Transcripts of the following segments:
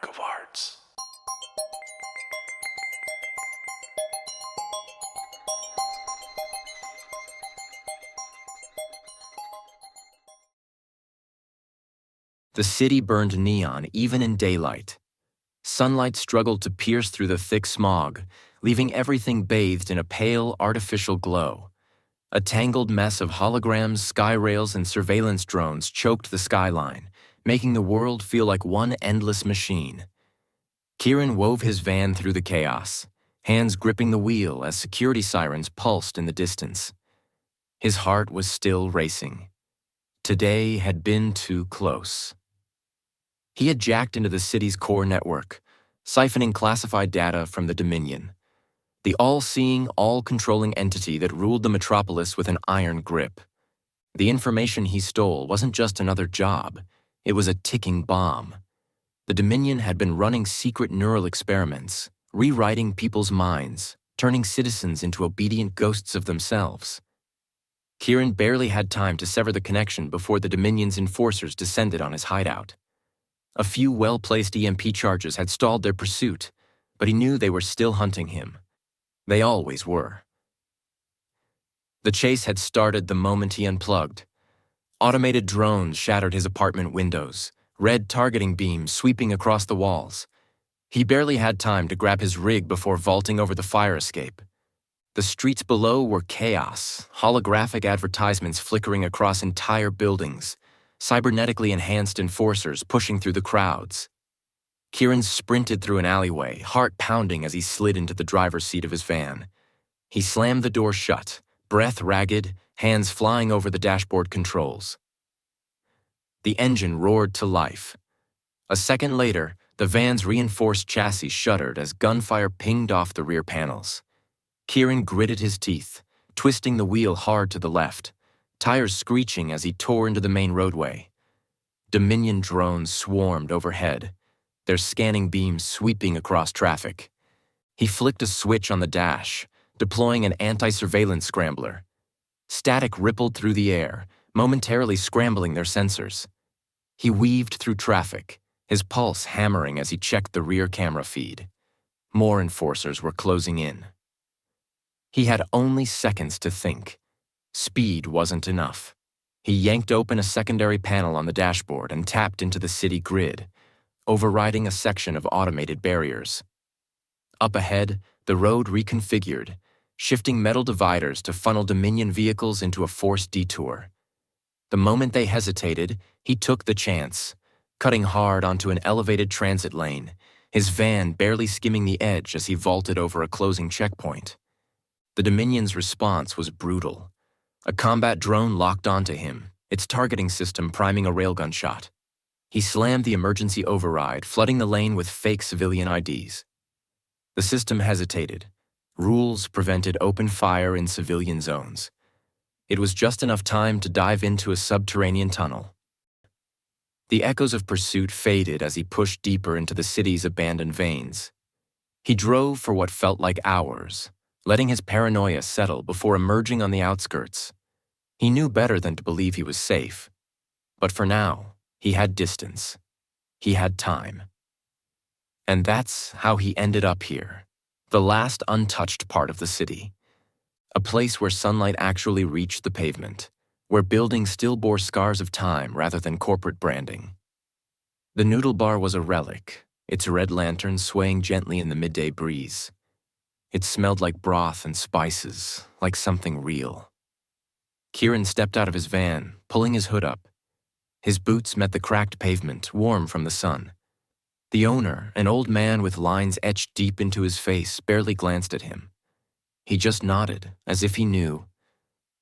work of arts. The city burned neon even in daylight. Sunlight struggled to pierce through the thick smog, leaving everything bathed in a pale, artificial glow. A tangled mess of holograms, sky rails, and surveillance drones choked the skyline, making the world feel like one endless machine. Kieran wove his van through the chaos, hands gripping the wheel as security sirens pulsed in the distance. His heart was still racing. Today had been too close. He had jacked into the city's core network, siphoning classified data from the Dominion, the all-seeing, all-controlling entity that ruled the metropolis with an iron grip. The information he stole wasn't just another job, it was a ticking bomb. The Dominion had been running secret neural experiments, rewriting people's minds, turning citizens into obedient ghosts of themselves. Kieran barely had time to sever the connection before the Dominion's enforcers descended on his hideout. A few well-placed EMP charges had stalled their pursuit, but he knew they were still hunting him. They always were. The chase had started the moment he unplugged. Automated drones shattered his apartment windows, red targeting beams sweeping across the walls. He barely had time to grab his rig before vaulting over the fire escape. The streets below were chaos, holographic advertisements flickering across entire buildings, cybernetically enhanced enforcers pushing through the crowds. Kieran sprinted through an alleyway, heart pounding as he slid into the driver's seat of his van. He slammed the door shut, breath ragged, hands flying over the dashboard controls. The engine roared to life. A second later, the van's reinforced chassis shuddered as gunfire pinged off the rear panels. Kieran gritted his teeth, twisting the wheel hard to the left, tires screeching as he tore into the main roadway. Dominion drones swarmed overhead, their scanning beams sweeping across traffic. He flicked a switch on the dash, deploying an anti-surveillance scrambler. Static rippled through the air, momentarily scrambling their sensors. He weaved through traffic, his pulse hammering as he checked the rear camera feed. More enforcers were closing in. He had only seconds to think. Speed wasn't enough. He yanked open a secondary panel on the dashboard and tapped into the city grid, overriding a section of automated barriers. Up ahead, the road reconfigured, shifting metal dividers to funnel Dominion vehicles into a forced detour. The moment they hesitated, he took the chance, cutting hard onto an elevated transit lane, his van barely skimming the edge as he vaulted over a closing checkpoint. The Dominion's response was brutal. A combat drone locked onto him, its targeting system priming a railgun shot. He slammed the emergency override, flooding the lane with fake civilian IDs. The system hesitated. Rules prevented open fire in civilian zones. It was just enough time to dive into a subterranean tunnel. The echoes of pursuit faded as he pushed deeper into the city's abandoned veins. He drove for what felt like hours, letting his paranoia settle before emerging on the outskirts. He knew better than to believe he was safe. But for now, he had distance. He had time. And that's how he ended up here, the last untouched part of the city. A place where sunlight actually reached the pavement, where buildings still bore scars of time rather than corporate branding. The noodle bar was a relic, its red lantern swaying gently in the midday breeze. It smelled like broth and spices, like something real. Kieran stepped out of his van, pulling his hood up. His boots met the cracked pavement, warm from the sun. The owner, an old man with lines etched deep into his face, barely glanced at him. He just nodded, as if he knew,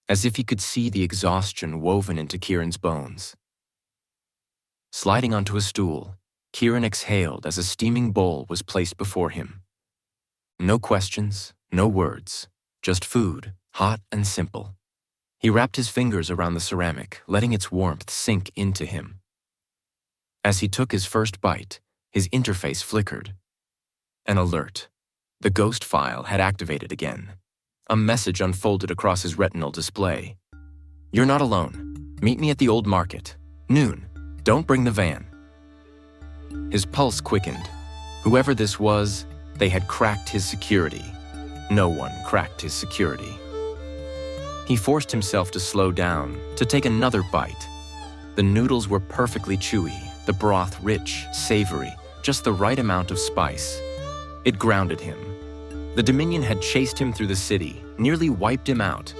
as if he could see the exhaustion woven into Kieran's bones. Sliding onto a stool, Kieran exhaled as a steaming bowl was placed before him. No questions, no words, just food, hot and simple. He wrapped his fingers around the ceramic, letting its warmth sink into him. As he took his first bite, his interface flickered. An alert. The ghost file had activated again. A message unfolded across his retinal display. "You're not alone. Meet me at the old market. Noon. Don't bring the van." His pulse quickened. Whoever this was, they had cracked his security. No one cracked his security. He forced himself to slow down, to take another bite. The noodles were perfectly chewy, the broth rich, savory, just the right amount of spice. It grounded him. The Dominion had chased him through the city, nearly wiped him out.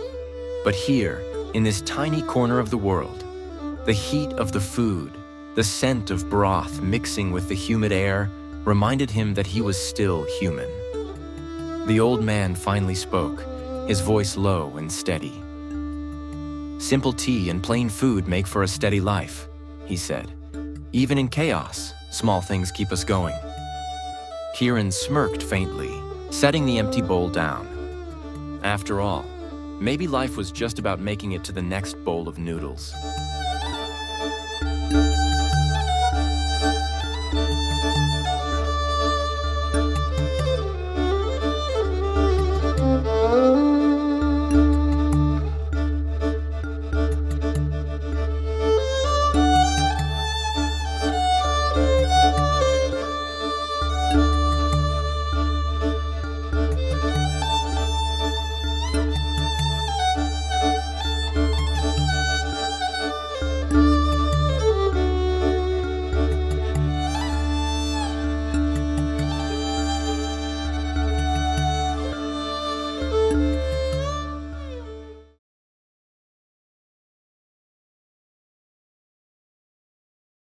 But here, in this tiny corner of the world, the heat of the food, the scent of broth mixing with the humid air, reminded him that he was still human. The old man finally spoke, his voice low and steady. "Simple tea and plain food make for a steady life," he said. "Even in chaos, small things keep us going." Kieran smirked faintly, setting the empty bowl down. After all, maybe life was just about making it to the next bowl of noodles.